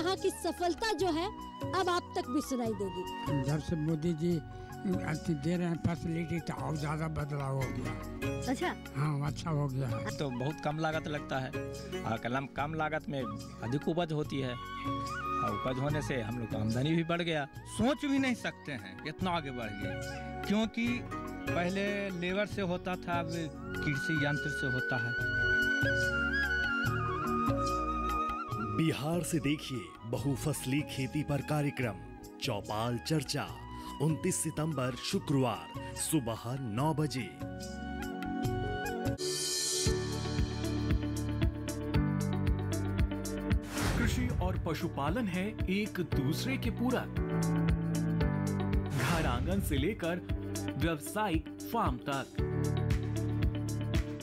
यहाँ की सफलता जो है अब आप तक भी सुनाई देगी। जब से मोदी जी दे रहे हैं फैसिलिटी तो और ज्यादा बदलाव हो गया। अच्छा, हाँ अच्छा हो गया है। तो बहुत कम लागत लगता है और कम लागत में अधिक उपज होती है और उपज होने से हम लोग का आमदनी भी बढ़ गया। सोच भी नहीं सकते हैं इतना आगे बढ़ गए, क्योंकि पहले लेबर से होता था, अब कृषि यंत्र से होता है। बिहार से देखिए बहुफसली खेती पर कार्यक्रम चौपाल चर्चा 29 सितंबर शुक्रवार सुबह 9 बजे। कृषि और पशुपालन है एक दूसरे के पूरक। घर आंगन से लेकर व्यावसायिक फार्म तक,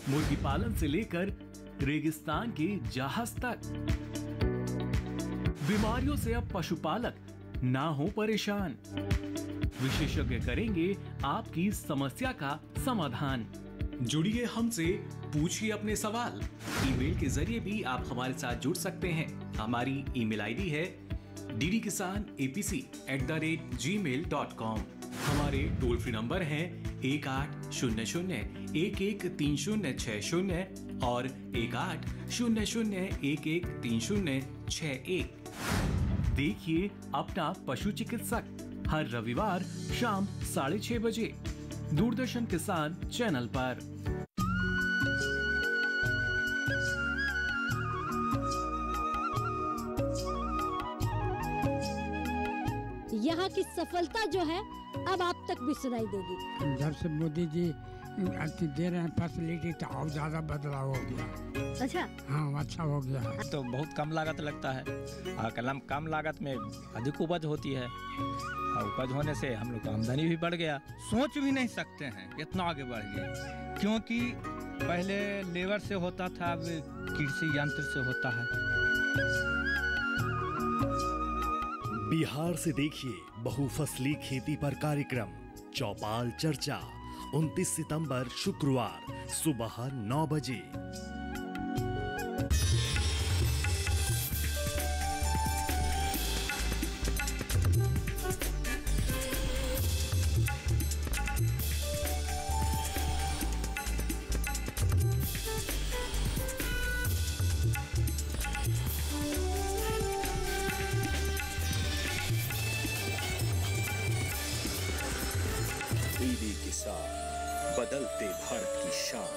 मुर्गी पालन से लेकर रेगिस्तान के जहाज तक। बीमारियों से अब पशुपालक ना हो परेशान। विशेषज्ञ करेंगे आपकी समस्या का समाधान। जुड़िए हमसे, पूछिए अपने सवाल। ईमेल के जरिए भी आप हमारे साथ जुड़ सकते हैं। हमारी ईमेल आईडी है ddkisanapc@gmail.com। हमारे टोल फ्री नंबर हैं 1800-113060 और 1800-113061। देखिए अपना पशु चिकित्सक हर रविवार शाम 6:30 बजे दूरदर्शन किसान चैनल पर। यहाँ की सफलता जो है अब आप तक भी सुनाई देगी। जब से मोदी जी दे रहे हैं फैसिलिटी तो और ज्यादा बदलाव हो गया। अच्छा, हाँ अच्छा हो गया है। तो बहुत कम लागत लगता है और कम लागत में अधिक उपज होती है और उपज होने से हम लोग का आमदनी भी बढ़ गया। सोच भी नहीं सकते हैं इतना आगे बढ़ गए, क्योंकि पहले लेबर से होता था, अब कृषि यंत्र से होता है। बिहार से देखिए बहुफसली खेती पर कार्यक्रम चौपाल चर्चा 29 सितंबर शुक्रवार सुबह 9 बजे। डीडी किसान, बदलते भारत की शान।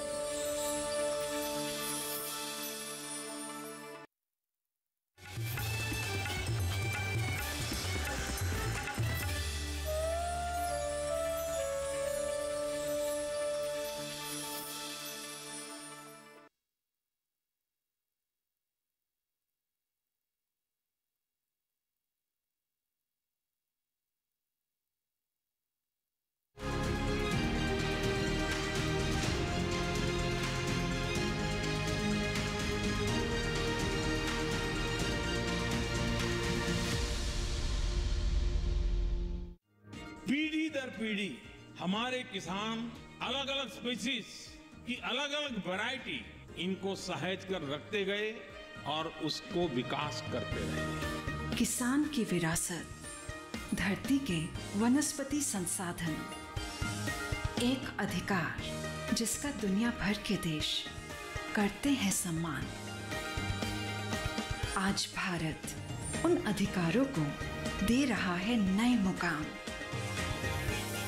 पीढ़ी दर पीढ़ी हमारे किसान अलग अलग स्पीसीज की अलग अलग वैरायटी इनको सहेज कर रखते गए और उसको विकास करते रहे। किसान की विरासत धरती के वनस्पति संसाधन, एक अधिकार जिसका दुनिया भर के देश करते हैं सम्मान। आज भारत उन अधिकारों को दे रहा है नए मुकाम,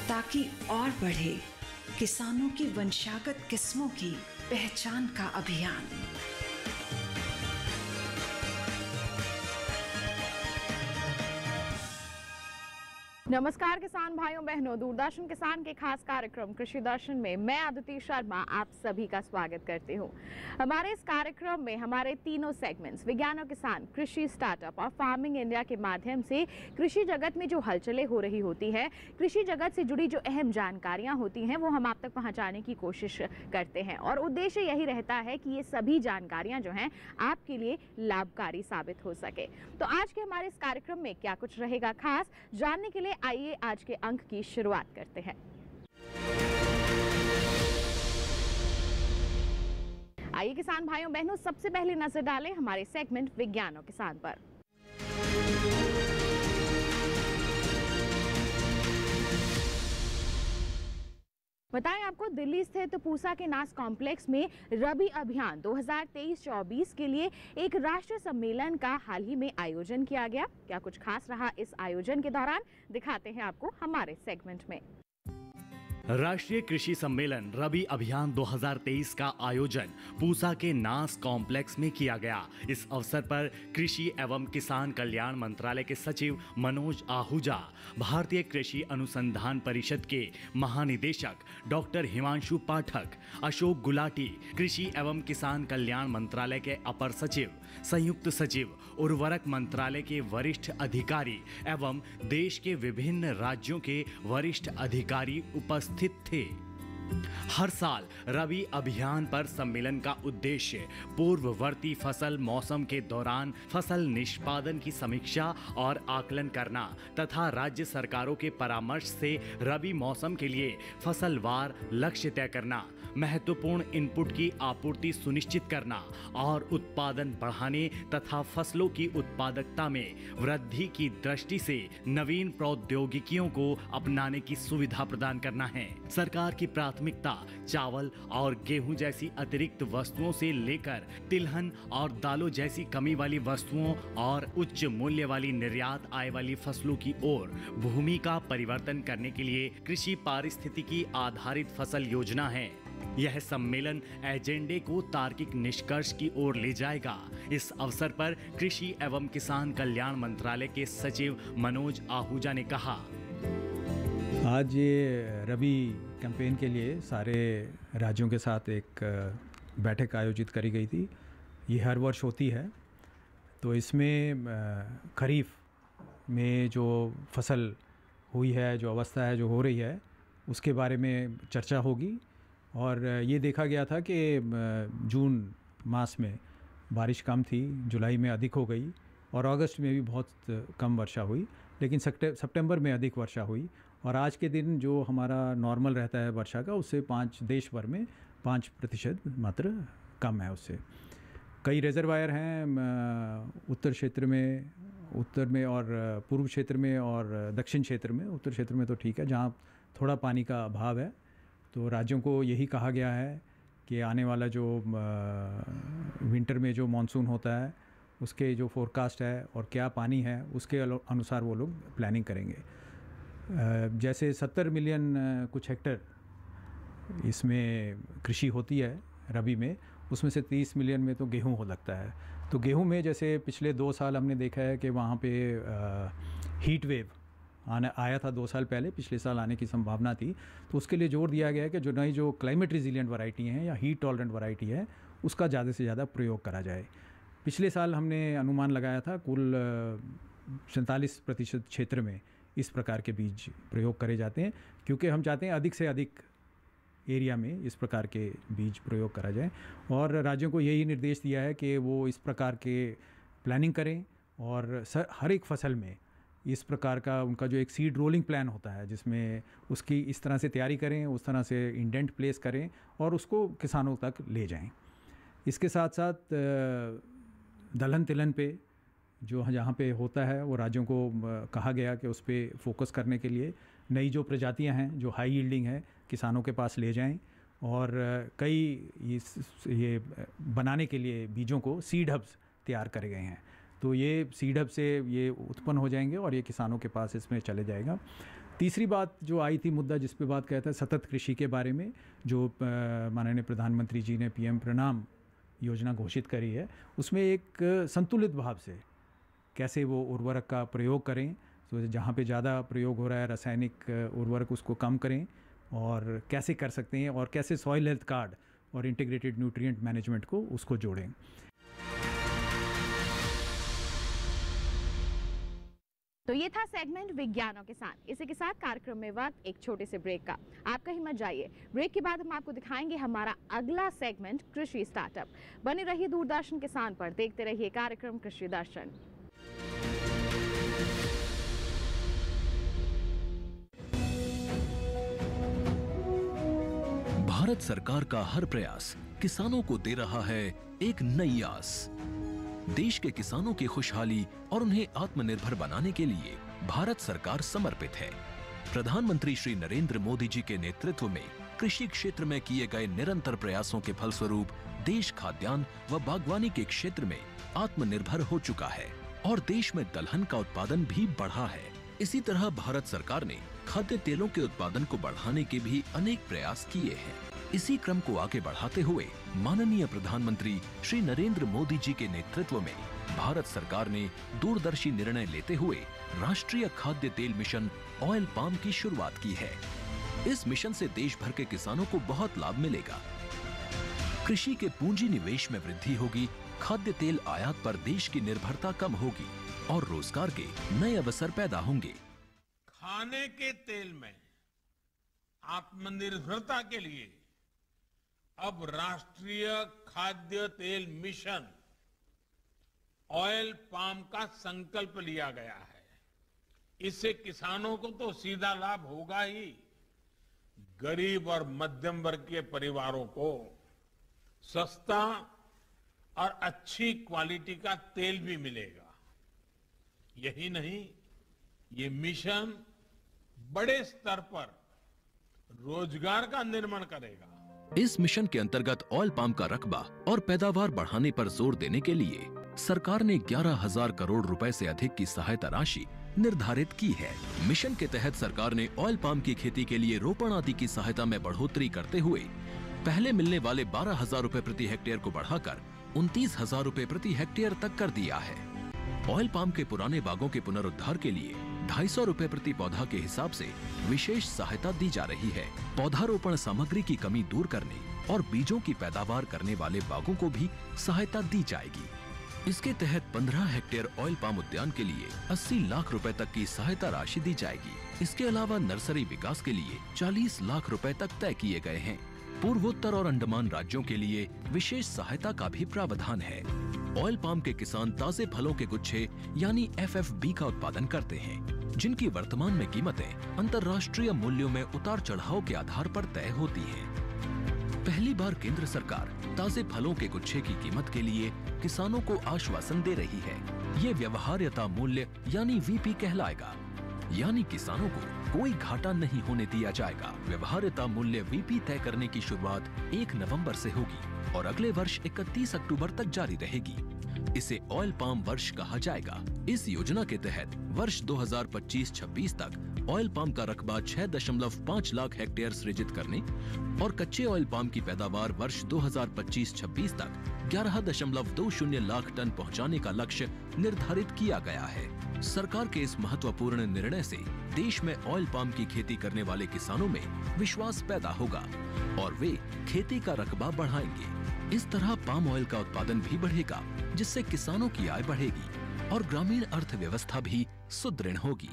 ताकि और बढ़े किसानों की वंशागत किस्मों की पहचान का अभियान। नमस्कार किसान भाइयों बहनों, दूरदर्शन किसान के खास कार्यक्रम कृषि दर्शन में मैं अदिति शर्मा आप सभी का स्वागत करती हूं। हमारे इस कार्यक्रम में हमारे तीनों सेगमेंट्स विज्ञान और किसान, कृषि स्टार्टअप और फार्मिंग इंडिया के माध्यम से कृषि जगत में जो हलचलें हो रही होती है, कृषि जगत से जुड़ी जो अहम जानकारियां होती हैं, वो हम आप तक पहुंचाने की कोशिश करते हैं और उद्देश्य यही रहता है कि ये सभी जानकारियां जो हैं आपके लिए लाभकारी साबित हो सके। तो आज के हमारे इस कार्यक्रम में क्या कुछ रहेगा खास, जानने के लिए आइए आज के अंक की शुरुआत करते हैं। आइए किसान भाइयों बहनों, सबसे पहले नजर डालें हमारे सेगमेंट विज्ञान और किसान पर। बताएं आपको, दिल्ली स्थित पूसा के नास कॉम्प्लेक्स में रबी अभियान 2023-24 के लिए एक राष्ट्रीय सम्मेलन का हाल ही में आयोजन किया गया। क्या कुछ खास रहा इस आयोजन के दौरान, दिखाते हैं आपको हमारे सेगमेंट में। राष्ट्रीय कृषि सम्मेलन रबी अभियान 2023 का आयोजन पूसा के नास कॉम्प्लेक्स में किया गया। इस अवसर पर कृषि एवं किसान कल्याण मंत्रालय के सचिव मनोज आहूजा, भारतीय कृषि अनुसंधान परिषद के महानिदेशक डॉक्टर हिमांशु पाठक, अशोक गुलाटी, कृषि एवं किसान कल्याण मंत्रालय के अपर सचिव, संयुक्त सचिव, उर्वरक मंत्रालय के वरिष्ठ अधिकारी एवं देश के विभिन्न राज्यों के वरिष्ठ अधिकारी उपस्थित थे। हर साल रबी अभियान पर सम्मेलन का उद्देश्य पूर्ववर्ती फसल मौसम के दौरान फसल निष्पादन की समीक्षा और आकलन करना तथा राज्य सरकारों के परामर्श से रबी मौसम के लिए फसलवार लक्ष्य तय करना, महत्वपूर्ण इनपुट की आपूर्ति सुनिश्चित करना और उत्पादन बढ़ाने तथा फसलों की उत्पादकता में वृद्धि की दृष्टि से नवीन प्रौद्योगिकियों को अपनाने की सुविधा प्रदान करना है। सरकार की प्राथमिकता चावल और गेहूं जैसी अतिरिक्त वस्तुओं से लेकर तिलहन और दालों जैसी कमी वाली वस्तुओं और उच्च मूल्य वाली निर्यात आय वाली फसलों की ओर भूमि का परिवर्तन करने के लिए कृषि पारिस्थितिकी आधारित फसल योजना है। यह सम्मेलन एजेंडे को तार्किक निष्कर्ष की ओर ले जाएगा। इस अवसर पर कृषि एवं किसान कल्याण मंत्रालय के सचिव मनोज आहूजा ने कहा, आज ये रबी कैंपेन के लिए सारे राज्यों के साथ एक बैठक आयोजित करी गई थी। ये हर वर्ष होती है। तो इसमें खरीफ में जो फसल हुई है, जो अवस्था है, जो हो रही है, उसके बारे में चर्चा होगी। और ये देखा गया था कि जून मास में बारिश कम थी, जुलाई में अधिक हो गई और अगस्त में भी बहुत कम वर्षा हुई, लेकिन सितंबर में अधिक वर्षा हुई। और आज के दिन जो हमारा नॉर्मल रहता है वर्षा का, उससे देश भर में 5% मात्र कम है उससे। कई रिजर्वायर हैं उत्तर क्षेत्र में, उत्तर में और पूर्व क्षेत्र में और दक्षिण क्षेत्र में। उत्तर क्षेत्र में तो ठीक है, जहाँ थोड़ा पानी का अभाव है। तो राज्यों को यही कहा गया है कि आने वाला जो विंटर में जो मानसून होता है, उसके जो फोरकास्ट है और क्या पानी है, उसके अनुसार वो लोग प्लानिंग करेंगे। जैसे 70 मिलियन कुछ हेक्टर इसमें कृषि होती है रबी में, उसमें से 30 मिलियन में तो गेहूं हो लगता है। तो गेहूं में जैसे पिछले 2 साल हमने देखा है कि वहाँ पे हीट वेव आया था 2 साल पहले, पिछले साल आने की संभावना थी। तो उसके लिए जोर दिया गया है कि जो नई जो क्लाइमेट रिजिलियंट वैरायटी हैं या हीट टॉलरेंट वैरायटी है, उसका ज़्यादा से ज़्यादा प्रयोग करा जाए। पिछले साल हमने अनुमान लगाया था कुल 47% क्षेत्र में इस प्रकार के बीज प्रयोग करे जाते हैं, क्योंकि हम चाहते हैं अधिक से अधिक एरिया में इस प्रकार के बीज प्रयोग करा जाए। और राज्यों को यही निर्देश दिया है कि वो इस प्रकार के प्लानिंग करें और हर एक फसल में इस प्रकार का उनका जो एक सीड रोलिंग प्लान होता है, जिसमें उसकी इस तरह से तैयारी करें, उस तरह से इंडेंट प्लेस करें और उसको किसानों तक ले जाएं। इसके साथ साथ दलहन तिलहन पे जो जहाँ पे होता है, वो राज्यों को कहा गया कि उस पर फोकस करने के लिए नई जो प्रजातियाँ हैं जो हाई यील्डिंग है, किसानों के पास ले जाएं। और कई ये बनाने के लिए बीजों को सीड हब्स तैयार करे गए हैं। तो ये सीड हब से ये उत्पन्न हो जाएंगे और ये किसानों के पास इसमें चले जाएगा। तीसरी बात जो आई थी, मुद्दा जिस पे बात किया था, सतत कृषि के बारे में, जो माननीय प्रधानमंत्री जी ने पीएम प्रणाम योजना घोषित करी है, उसमें एक संतुलित भाव से कैसे वो उर्वरक का प्रयोग करें। तो जहाँ पे ज़्यादा प्रयोग हो रहा है रासायनिक उर्वरक, उसको कम करें और कैसे कर सकते हैं, और कैसे सॉइल हेल्थ कार्ड और इंटीग्रेटेड न्यूट्रिएंट मैनेजमेंट को उसको जोड़ें। तो ये था सेगमेंट विज्ञानों के साथ। इसी के साथ कार्यक्रम में वक्त एक छोटे से ब्रेक का। आप कहीं मत जाइए, ब्रेक के बाद हम आपको दिखाएंगे हमारा अगला सेगमेंट कृषि स्टार्टअप। बने रहिए दूरदर्शन किसान पर, देखते रहिए कार्यक्रम कृषि दर्शन। भारत सरकार का हर प्रयास किसानों को दे रहा है एक नई आस। देश के किसानों की खुशहाली और उन्हें आत्मनिर्भर बनाने के लिए भारत सरकार समर्पित है। प्रधानमंत्री श्री नरेंद्र मोदी जी के नेतृत्व में कृषि क्षेत्र में किए गए निरंतर प्रयासों के फलस्वरूप देश खाद्यान्न व बागवानी के क्षेत्र में आत्मनिर्भर हो चुका है और देश में दलहन का उत्पादन भी बढ़ा है। इसी तरह भारत सरकार ने खाद्य तेलों के उत्पादन को बढ़ाने के भी अनेक प्रयास किए हैं। इसी क्रम को आगे बढ़ाते हुए माननीय प्रधानमंत्री श्री नरेंद्र मोदी जी के नेतृत्व में भारत सरकार ने दूरदर्शी निर्णय लेते हुए राष्ट्रीय खाद्य तेल मिशन ऑयल पाम की शुरुआत की है। इस मिशन से देश भर के किसानों को बहुत लाभ मिलेगा। कृषि के पूंजी निवेश में वृद्धि होगी, खाद्य तेल आयात पर देश की निर्भरता कम होगी और रोजगार के नए अवसर पैदा होंगे। खाने के तेल में आत्मनिर्भरता के लिए अब राष्ट्रीय खाद्य तेल मिशन ऑयल पाम का संकल्प लिया गया है। इससे किसानों को तो सीधा लाभ होगा ही, गरीब और मध्यम वर्ग के परिवारों को सस्ता और अच्छी क्वालिटी का तेल भी मिलेगा। यही नहीं, ये मिशन बड़े स्तर पर रोजगार का निर्माण करेगा। इस मिशन के अंतर्गत ऑयल पाम का रकबा और पैदावार बढ़ाने पर जोर देने के लिए सरकार ने 11,000 करोड़ रुपए से अधिक की सहायता राशि निर्धारित की है। मिशन के तहत सरकार ने ऑयल पाम की खेती के लिए रोपण आदि की सहायता में बढ़ोतरी करते हुए पहले मिलने वाले 12,000 रुपए प्रति हेक्टेयर को बढ़ाकर 29,000 रुपए प्रति हेक्टेयर तक कर दिया है। ऑयल पाम के पुराने बागों के पुनरुद्धार के लिए 250 रुपए प्रति पौधा के हिसाब से विशेष सहायता दी जा रही है। पौधारोपण सामग्री की कमी दूर करने और बीजों की पैदावार करने वाले बागों को भी सहायता दी जाएगी। इसके तहत 15 हेक्टेयर ऑयल पाम उद्यान के लिए 80 लाख रुपए तक की सहायता राशि दी जाएगी। इसके अलावा नर्सरी विकास के लिए 40 लाख रुपए तक तय किए गए हैं। पूर्वोत्तर और अंडमान राज्यों के लिए विशेष सहायता का भी प्रावधान है। ऑयल पाम के किसान ताजे फलों के गुच्छे यानी FFB का उत्पादन करते हैं, जिनकी वर्तमान में कीमतें अंतर्राष्ट्रीय मूल्यों में उतार चढ़ाव के आधार पर तय होती हैं। पहली बार केंद्र सरकार ताजे फलों के गुच्छे की कीमत के लिए किसानों को आश्वासन दे रही है। ये व्यवहार्यता मूल्य यानी VP कहलाएगा, यानी किसानों को कोई घाटा नहीं होने दिया जाएगा। व्यवहार्यता मूल्य VP तय करने की शुरुआत 1 नवंबर से होगी और अगले वर्ष 31 अक्टूबर तक जारी रहेगी। इसे ऑयल पाम वर्ष कहा जाएगा। इस योजना के तहत वर्ष 2025-26 तक ऑयल पाम का रकबा 6.5 लाख हेक्टेयर सृजित करने और कच्चे ऑयल पाम की पैदावार वर्ष 2025-26 तक 11.20 लाख टन पहुंचाने का लक्ष्य निर्धारित किया गया है। सरकार के इस महत्वपूर्ण निर्णय से देश में ऑयल पाम की खेती करने वाले किसानों में विश्वास पैदा होगा और वे खेती का रकबा बढ़ाएंगे। इस तरह पाम ऑयल का उत्पादन भी बढ़ेगा, जिससे किसानों की आय बढ़ेगी और ग्रामीण अर्थव्यवस्था भी सुदृढ़ होगी।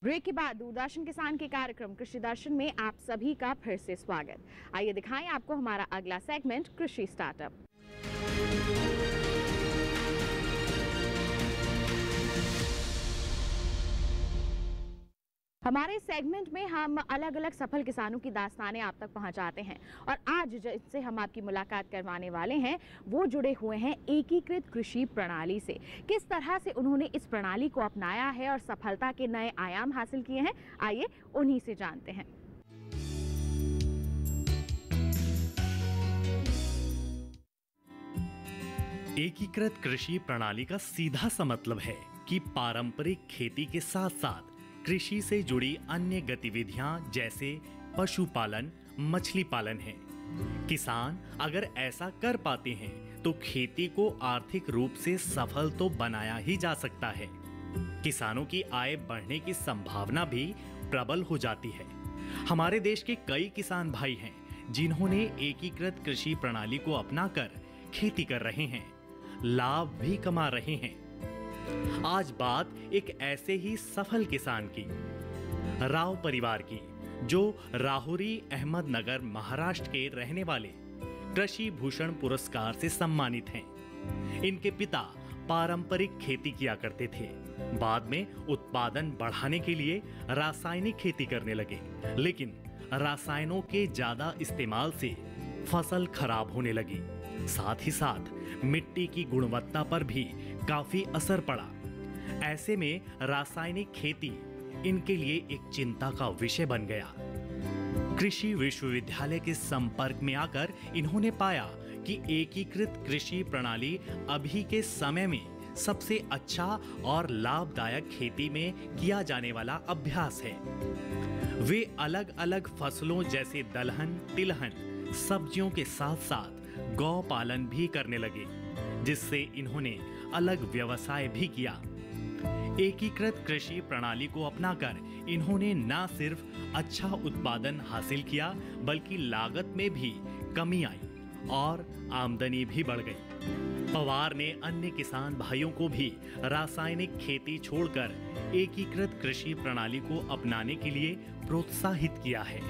ब्रेक के बाद दूरदर्शन किसान के कार्यक्रम कृषि दर्शन में आप सभी का फिर से स्वागत। आइए दिखाएं आपको हमारा अगला सेगमेंट कृषि स्टार्टअप। हमारे सेगमेंट में हम अलग अलग सफल किसानों की दास्तानें आप तक पहुंचाते हैं और आज जिससे हम आपकी मुलाकात करवाने वाले हैं वो जुड़े हुए हैं एकीकृत कृषि प्रणाली से। किस तरह से उन्होंने इस प्रणाली को अपनाया है और सफलता के नए आयाम हासिल किए हैं, आइए उन्हीं से जानते हैं। एकीकृत कृषि प्रणाली का सीधा सा मतलब है कि पारंपरिक खेती के साथ साथ कृषि से जुड़ी अन्य गतिविधियां जैसे पशुपालन, मछली पालन है। किसान अगर ऐसा कर पाते हैं तो खेती को आर्थिक रूप से सफल तो बनाया ही जा सकता है। किसानों की आय बढ़ने की संभावना भी प्रबल हो जाती है। हमारे देश के कई किसान भाई हैं जिन्होंने एकीकृत कृषि प्रणाली को अपनाकर खेती कर रहे हैं, लाभ भी कमा रहे हैं। आज बात एक ऐसे ही सफल किसान की, राव परिवार की, जो राहुरी अहमदनगर महाराष्ट्र के रहने वाले कृषि भूषण पुरस्कार से सम्मानित हैं। इनके पिता पारंपरिक खेती किया करते थे, बाद में उत्पादन बढ़ाने के लिए रासायनिक खेती करने लगे, लेकिन रासायनों के ज्यादा इस्तेमाल से फसल खराब होने लगी। साथ ही साथ मिट्टी की गुणवत्ता पर भी काफी असर पड़ा। ऐसे में रासायनिक खेती इनके लिए एक चिंता का विषय बन गया। कृषि विश्वविद्यालय के संपर्क में आकर इन्होंने पाया कि एकीकृत कृषि प्रणाली अभी के समय में सबसे अच्छा और लाभदायक खेती में किया जाने वाला अभ्यास है। वे अलग अलग फसलों जैसे दलहन, तिलहन, सब्जियों के साथ साथ गौ पालन भी करने लगे, जिससे इन्होंने अलग व्यवसाय भी किया। एकीकृत कृषि प्रणाली को अपनाकर इन्होंने न सिर्फ अच्छा उत्पादन हासिल किया, बल्कि लागत में भी कमी आई और आमदनी भी बढ़ गई। पवार ने अन्य किसान भाइयों को भी रासायनिक खेती छोड़कर एकीकृत कृषि प्रणाली को अपनाने के लिए प्रोत्साहित किया है।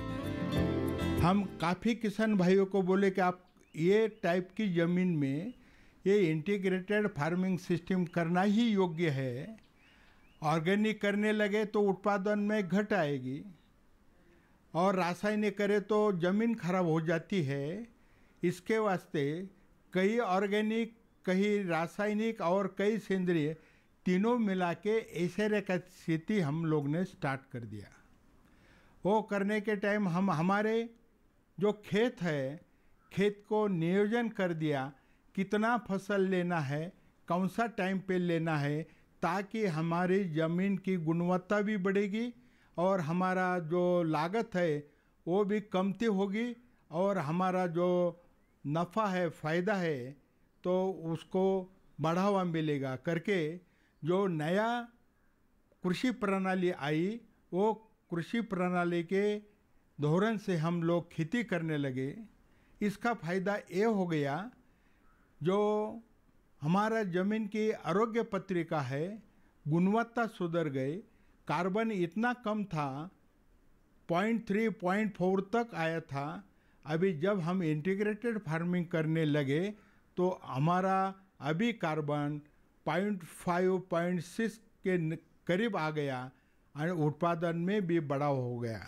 हम काफ़ी किसान भाइयों को बोले कि आप ये टाइप की ज़मीन में ये इंटीग्रेटेड फार्मिंग सिस्टम करना ही योग्य है। ऑर्गेनिक करने लगे तो उत्पादन में घट आएगी और रासायनिक करे तो ज़मीन खराब हो जाती है। इसके वास्ते कई ऑर्गेनिक, कई रासायनिक और कई सेंद्रीय तीनों मिला के ऐसे का खेती हम लोग ने स्टार्ट कर दिया। वो करने के टाइम हम हमारे जो खेत है, खेत को नियोजन कर दिया, कितना फसल लेना है, कौन सा टाइम पे लेना है, ताकि हमारी ज़मीन की गुणवत्ता भी बढ़ेगी और हमारा जो लागत है वो भी कमती होगी और हमारा जो नफ़ा है, फ़ायदा है, तो उसको बढ़ावा मिलेगा करके जो नया कृषि प्रणाली आई, वो कृषि प्रणाली के धोरण से हम लोग खेती करने लगे। इसका फ़ायदा ये हो गया, जो हमारा ज़मीन की आरोग्य पत्रिका है, गुणवत्ता सुधर गई। कार्बन इतना कम था, 0.3, 0.4 तक आया था। अभी जब हम इंटीग्रेटेड फार्मिंग करने लगे तो हमारा अभी कार्बन 0.5, 0.6 के करीब आ गया और उत्पादन में भी बढ़ाव हो गया।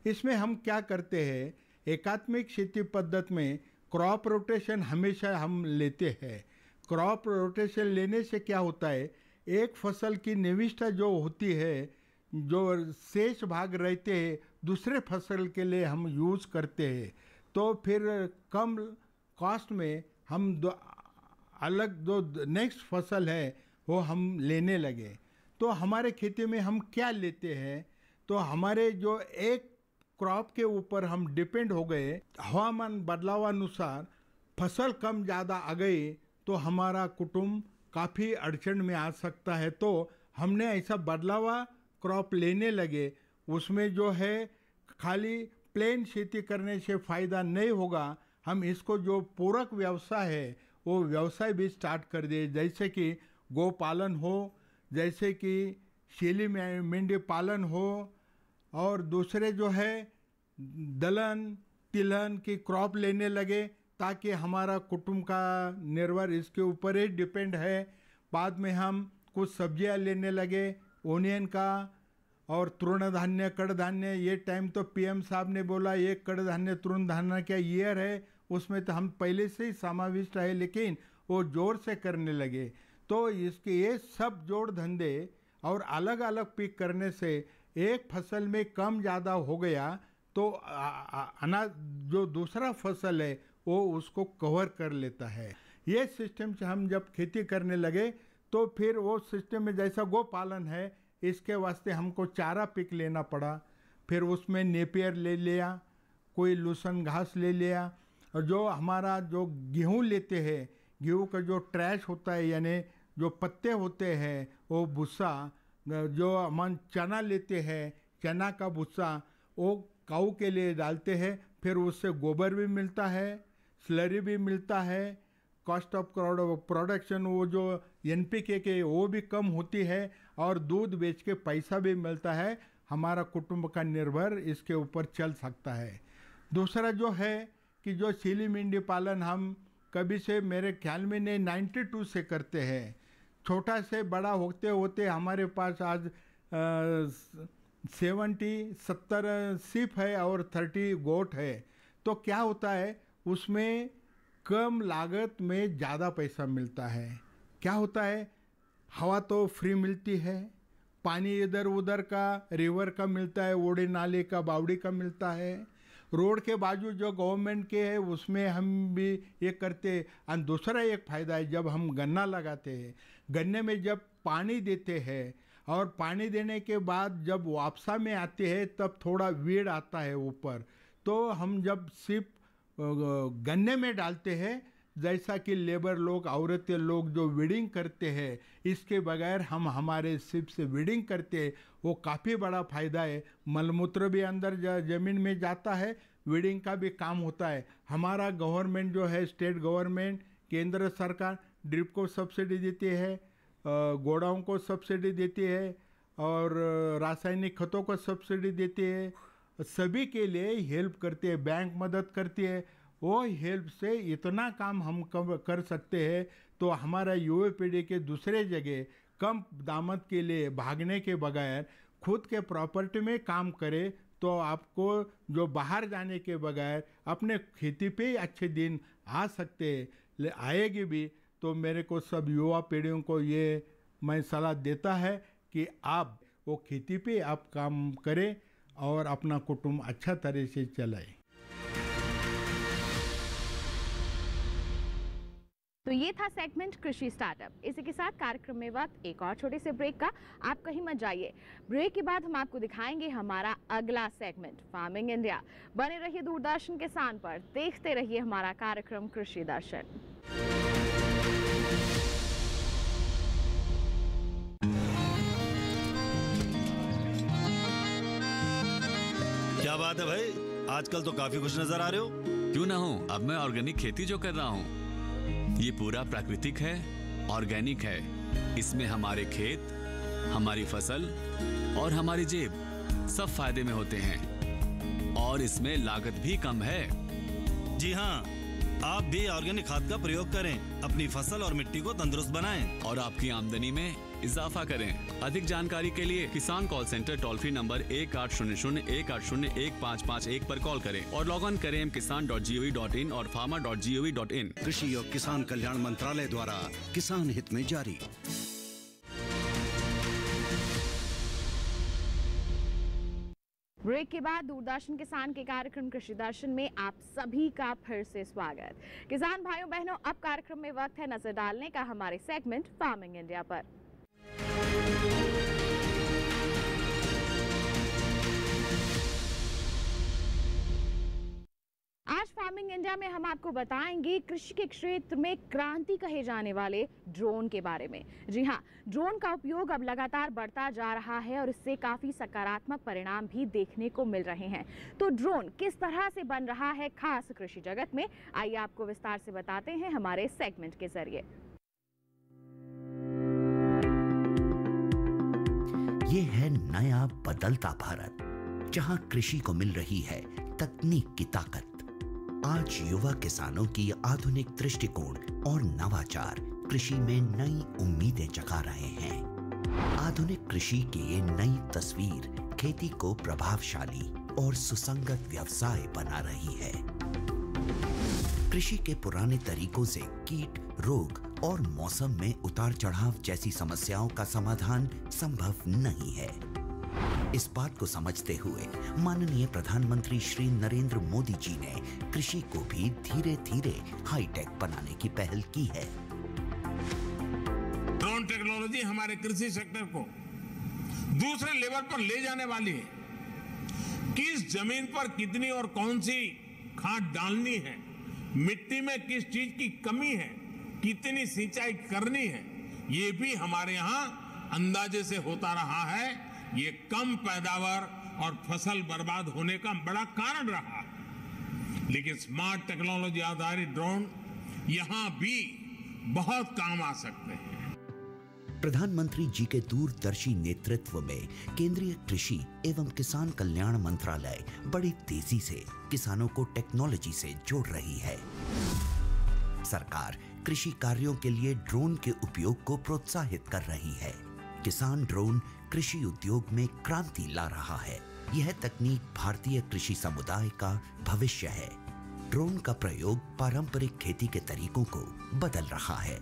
इसमें हम क्या करते हैं, एकात्मिक खेती पद्धति में क्रॉप रोटेशन हमेशा हम लेते हैं। क्रॉप रोटेशन लेने से क्या होता है, एक फसल की निविष्ठा जो होती है, जो शेष भाग रहते हैं दूसरे फसल के लिए हम यूज़ करते हैं, तो फिर कम कॉस्ट में हम अलग जो नेक्स्ट फसल है वो हम लेने लगे। तो हमारे खेती में हम क्या लेते हैं, तो हमारे जो एक क्रॉप के ऊपर हम डिपेंड हो गए। हवामान बदलावानुसार फसल कम ज़्यादा आ गई तो हमारा कुटुंब काफ़ी अड़चन में आ सकता है। तो हमने ऐसा बदलावा क्रॉप लेने लगे। उसमें जो है खाली प्लेन खेती करने से फ़ायदा नहीं होगा, हम इसको जो पूरक व्यवसाय है वो व्यवसाय भी स्टार्ट कर दिए, जैसे कि गौ पालन हो, जैसे कि शेली मेंढी पालन हो, और दूसरे जो है दलहन, तिलहन की क्रॉप लेने लगे, ताकि हमारा कुटुंब का निर्भर इसके ऊपर ही डिपेंड है। बाद में हम कुछ सब्जियां लेने लगे, ओनियन का और तृणधान्य, कड़धान्य। ये टाइम तो पीएम साहब ने बोला ये कड़धान्य तृणधान्य का ईयर है, उसमें तो हम पहले से ही समाविष्ट है, लेकिन वो जोर से करने लगे। तो इसके ये सब जोड़ धंधे और अलग अलग पिक करने से एक फसल में कम ज़्यादा हो गया तो अनाज जो दूसरा फसल है वो उसको कवर कर लेता है। ये सिस्टम से हम जब खेती करने लगे तो फिर वो सिस्टम में जैसा गौ पालन है, इसके वास्ते हमको चारा पिक लेना पड़ा। फिर उसमें नेपियर ले लिया, कोई लूसन घास ले लिया, और जो हमारा जो गेहूँ लेते हैं, गेहूँ का जो ट्रैश होता है यानी जो पत्ते होते हैं वो भूसा, जो हम चना लेते हैं, चना का भूसा वो काऊ के लिए डालते हैं। फिर उससे गोबर भी मिलता है, स्लरी भी मिलता है, कॉस्ट ऑफ प्रोडक्शन वो जो एनपीके के वो भी कम होती है, और दूध बेच के पैसा भी मिलता है। हमारा कुटुंब का निर्भर इसके ऊपर चल सकता है। दूसरा जो है कि जो शेली मेंढी पालन हम कभी से मेरे ख्याल में नहीं 92 से करते हैं। छोटा से बड़ा होते होते हमारे पास आज 70 सिप है और 30 गोट है, तो क्या होता है उसमें कम लागत में ज़्यादा पैसा मिलता है। क्या होता है, हवा तो फ्री मिलती है, पानी इधर उधर का रिवर का मिलता है, ओड़े नाले का बावड़ी का मिलता है, रोड के बाजू जो गवर्नमेंट के है उसमें हम भी ये करते। और दूसरा एक फ़ायदा है, जब हम गन्ना लगाते हैं, गन्ने में जब पानी देते हैं और पानी देने के बाद जब वापसा में आते हैं तब थोड़ा वेड़ आता है ऊपर, तो हम जब सिर्फ गन्ने में डालते हैं, जैसा कि लेबर लोग औरतें लोग जो वीडिंग करते हैं, इसके बगैर हम हमारे सिप से वीडिंग करते हैं, वो काफ़ी बड़ा फ़ायदा है। मलमूत्र भी अंदर ज़मीन में जाता है, वीडिंग का भी काम होता है। हमारा गवर्नमेंट जो है, स्टेट गवर्नमेंट, केंद्र सरकार ड्रिप को सब्सिडी देती है, गोडाउन को सब्सिडी देती है और रासायनिक खतों को सब्सिडी देती है, सभी के लिए हेल्प करती है, बैंक मदद करती है। वो हेल्प से इतना काम हम कर सकते हैं, तो हमारा युवा पीढ़ी के दूसरे जगह कम दामत के लिए भागने के बगैर खुद के प्रॉपर्टी में काम करे, तो आपको जो बाहर जाने के बगैर अपने खेती पे ही अच्छे दिन आ सकते हैं, आएगी भी। तो मेरे को सब युवा पीढ़ियों को ये मैं सलाह देता है कि आप वो खेती पे आप काम करें और अपना कुटुंब अच्छा तरह से चलाएं। तो ये था सेगमेंट कृषि स्टार्टअप। इसी के साथ कार्यक्रम में वक्त एक और छोटे से ब्रेक का। आप कहीं मत जाइए, ब्रेक के बाद हम आपको दिखाएंगे हमारा अगला सेगमेंट फार्मिंग इंडिया। बने रहिए दूरदर्शन किसान पर, देखते रहिए हमारा कार्यक्रम कृषि दर्शन। क्या बात है भाई, आजकल तो काफी खुश नजर आ रहे हो। क्यों ना हो, अब मैं ऑर्गेनिक खेती जो कर रहा हूँ, ये पूरा प्राकृतिक है, ऑर्गेनिक है। इसमें हमारे खेत, हमारी फसल और हमारी जेब सब फायदे में होते हैं और इसमें लागत भी कम है। जी हाँ, आप भी ऑर्गेनिक खाद का प्रयोग करें, अपनी फसल और मिट्टी को तंदुरुस्त बनाएं और आपकी आमदनी में इजाफा करें। अधिक जानकारी के लिए किसान call centre toll free number 1800-180-1551 पर कॉल करें और लॉग ऑन करें kisan.gov.in और farmer.gov.in। कृषि और किसान कल्याण मंत्रालय द्वारा किसान हित में जारी। ब्रेक के बाद दूरदर्शन किसान के कार्यक्रम कृषि दर्शन में आप सभी का फिर से स्वागत। किसान भाइयों बहनों, अब कार्यक्रम में वक्त है नजर डालने का हमारे सेगमेंट फार्मिंग इंडिया पर। आज फार्मिंग इंडिया में हम आपको बताएंगे कृषि के क्षेत्र में क्रांति कहे जाने वाले ड्रोन के बारे में। जी हाँ, ड्रोन का उपयोग अब लगातार बढ़ता जा रहा है और इससे काफी सकारात्मक परिणाम भी देखने को मिल रहे हैं। तो ड्रोन किस तरह से बन रहा है खास कृषि जगत में, आइए आपको विस्तार से बताते हैं हमारे सेगमेंट के जरिए। ये है नया बदलता भारत, जहां कृषि को मिल रही है तकनीक की ताकत। आज युवा किसानों की आधुनिक दृष्टिकोण और नवाचार कृषि में नई उम्मीदें जगा रहे हैं। आधुनिक कृषि की ये नई तस्वीर खेती को प्रभावशाली और सुसंगत व्यवसाय बना रही है। कृषि के पुराने तरीकों से कीट, रोग और मौसम में उतार चढ़ाव जैसी समस्याओं का समाधान संभव नहीं है। इस बात को समझते हुए माननीय प्रधानमंत्री श्री नरेंद्र मोदी जी ने कृषि को भी धीरे धीरे हाईटेक बनाने की पहल की है। ड्रोन टेक्नोलॉजी हमारे कृषि सेक्टर को दूसरे लेवल पर ले जाने वाली है। किस जमीन पर कितनी और कौन सी खाद डालनी है, मिट्टी में किस चीज की कमी है, कितनी सिंचाई करनी है, ये भी हमारे यहाँ अंदाजे से होता रहा है। ये कम पैदावार और फसल बर्बाद होने का बड़ा कारण रहा है। लेकिन स्मार्ट टेक्नोलॉजी आधारित ड्रोन यहां भी बहुत काम आ सकते हैं। प्रधानमंत्री जी के दूरदर्शी नेतृत्व में केंद्रीय कृषि एवं किसान कल्याण मंत्रालय बड़ी तेजी से किसानों को टेक्नोलॉजी से जोड़ रही है। सरकार कृषि कार्यों के लिए ड्रोन के उपयोग को प्रोत्साहित कर रही है। किसान ड्रोन कृषि उद्योग में क्रांति ला रहा है। यह तकनीक भारतीय कृषि समुदाय का भविष्य है। ड्रोन का प्रयोग पारंपरिक खेती के तरीकों को बदल रहा है।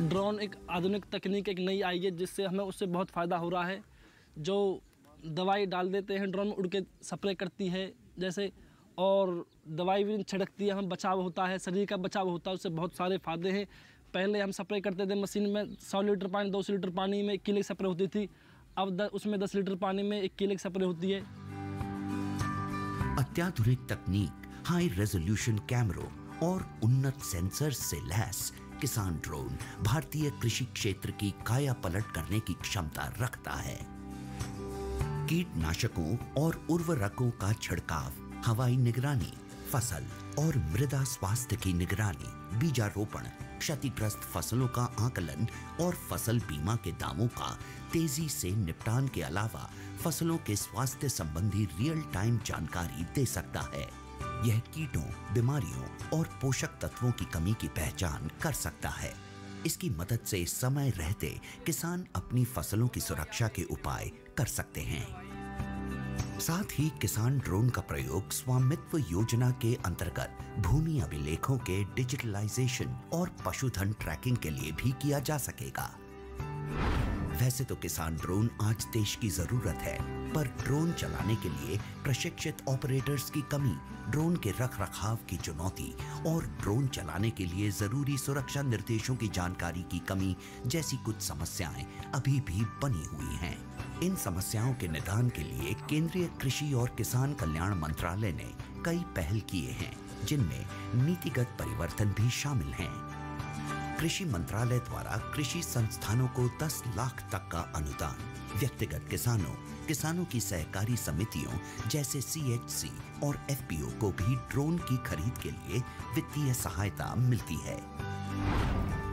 ड्रोन एक आधुनिक तकनीक एक नई आई है, जिससे हमें उससे बहुत फ़ायदा हो रहा है। जो दवाई डाल देते हैं ड्रोन में उड़ के स्प्रे करती है जैसे, और दवाई भी छिड़कती है, हम बचाव होता है, शरीर का बचाव होता है, उससे बहुत सारे फ़ायदे हैं। पहले हम स्प्रे करते थे मशीन में 100 लीटर पानी 200 लीटर पानी में 1 किलो की स्प्रे होती थी, अब उसमें 10 लीटर पानी में 1 किलो की स्प्रे होती है। अत्याधुनिक तकनीक, हाई रेजोल्यूशन कैमरों और उन्नत सेंसर्स से लैस किसान ड्रोन भारतीय कृषि क्षेत्र की काया पलट करने की क्षमता रखता है। कीटनाशकों और उर्वरकों का छिड़काव, हवाई निगरानी, फसल और मृदा स्वास्थ्य की निगरानी, बीजारोपण, क्षतिग्रस्त फसलों का आकलन और फसल बीमा के दावों का तेजी से निपटान के अलावा फसलों के स्वास्थ्य संबंधी रियल टाइम जानकारी दे सकता है। यह कीटों, बीमारियों और पोषक तत्वों की कमी की पहचान कर सकता है। इसकी मदद से समय रहते किसान अपनी फसलों की सुरक्षा के उपाय कर सकते हैं। साथ ही किसान ड्रोन का प्रयोग स्वामित्व योजना के अंतर्गत भूमि अभिलेखों के डिजिटलाइजेशन और पशुधन ट्रैकिंग के लिए भी किया जा सकेगा। वैसे तो किसान ड्रोन आज देश की जरूरत है, पर ड्रोन चलाने के लिए प्रशिक्षित ऑपरेटर्स की कमी, ड्रोन के रखरखाव की चुनौती और ड्रोन चलाने के लिए जरूरी सुरक्षा निर्देशों की जानकारी की कमी जैसी कुछ समस्याएं अभी भी बनी हुई हैं। इन समस्याओं के निदान के लिए केंद्रीय कृषि और किसान कल्याण मंत्रालय ने कई पहल किए हैं, जिनमें नीतिगत परिवर्तन भी शामिल हैं। कृषि मंत्रालय द्वारा कृषि संस्थानों को 10 लाख तक का अनुदान, व्यक्तिगत किसानों की सहकारी समितियों जैसे CHC और FPO को भी ड्रोन की खरीद के लिए वित्तीय सहायता मिलती है।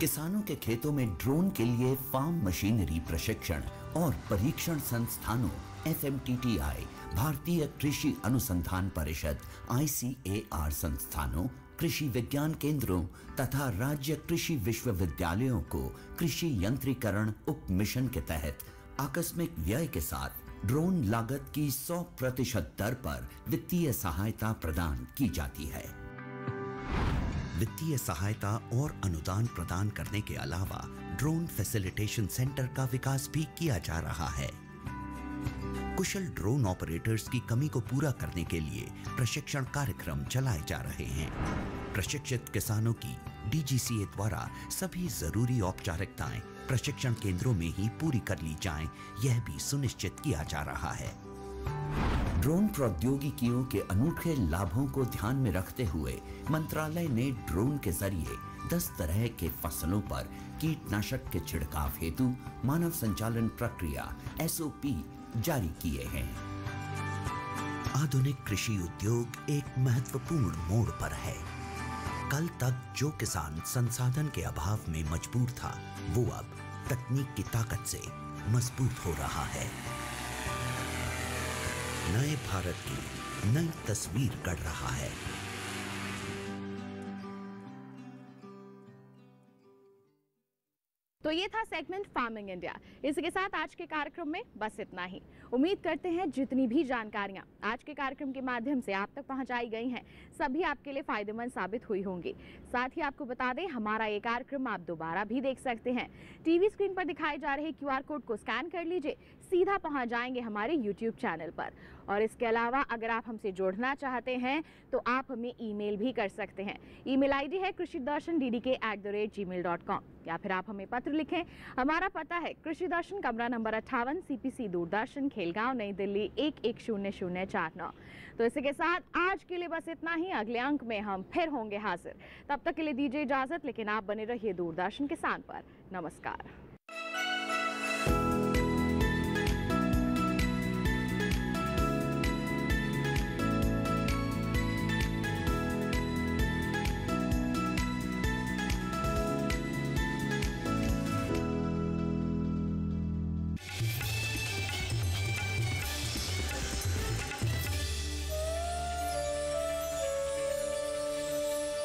किसानों के खेतों में ड्रोन के लिए फार्म मशीनरी प्रशिक्षण और परीक्षण संस्थानों FMTTI, भारतीय कृषि अनुसंधान परिषद ICAR संस्थानों, कृषि विज्ञान केंद्रों तथा राज्य कृषि विश्वविद्यालयों को कृषि यंत्रीकरण उप मिशन के तहत आकस्मिक व्यय के साथ ड्रोन लागत की 100% दर पर वित्तीय सहायता प्रदान की जाती है। वित्तीय सहायता और अनुदान प्रदान करने के अलावा ड्रोन फैसिलिटेशन सेंटर का विकास भी किया जा रहा है। कुशल ड्रोन ऑपरेटर्स की कमी को पूरा करने के लिए प्रशिक्षण कार्यक्रम चलाए जा रहे हैं। प्रशिक्षित किसानों की DGCA द्वारा सभी जरूरी औपचारिकताएं प्रशिक्षण केंद्रों में ही पूरी कर ली जाएं, यह भी सुनिश्चित किया जा रहा है। ड्रोन प्रौद्योगिकियों के अनूठे लाभों को ध्यान में रखते हुए मंत्रालय ने ड्रोन के जरिए 10 तरह के फसलों पर कीटनाशक के छिड़काव हेतु मानव संचालन प्रक्रिया SOP जारी किए हैं। आधुनिक कृषि उद्योग एक महत्वपूर्ण मोड़ पर है। कल तक जो किसान संसाधन के अभाव में मजबूर था, वो अब तकनीक की ताकत से मजबूत हो रहा है। नए भारत की नई तस्वीर गढ़ रहा है। तो ये था सेगमेंट फार्मिंग इंडिया। इसके साथ आज के कार्यक्रम में बस इतना ही। उम्मीद करते हैं जितनी भी जानकारियां आज के कार्यक्रम के माध्यम से आप तक पहुंचाई गई हैं, सभी आपके लिए फायदेमंद साबित हुई होंगी। साथ ही आपको बता दें, हमारा ये कार्यक्रम आप दोबारा भी देख सकते हैं। टीवी स्क्रीन पर दिखाए जा रहे QR कोड को स्कैन कर लीजिए, सीधा पहुंच जाएंगे हमारे YouTube चैनल पर। और इसके अलावा अगर आप हमसे जुड़ना चाहते हैं तो आप हमें ईमेल भी कर सकते हैं। ईमेल ID है krishidarshan@gmail.com, या फिर आप हमें पत्र लिखें। हमारा पता है कृषि दर्शन, कमरा नंबर 58, CPC दूरदर्शन, खेलगांव, नई दिल्ली 110049। तो इसी के साथ आज के लिए बस इतना ही। अगले अंक में हम फिर होंगे हाजिर। तब तक के लिए दीजिए इजाजत, लेकिन आप बने रहिए दूरदर्शन किसान पर। नमस्कार।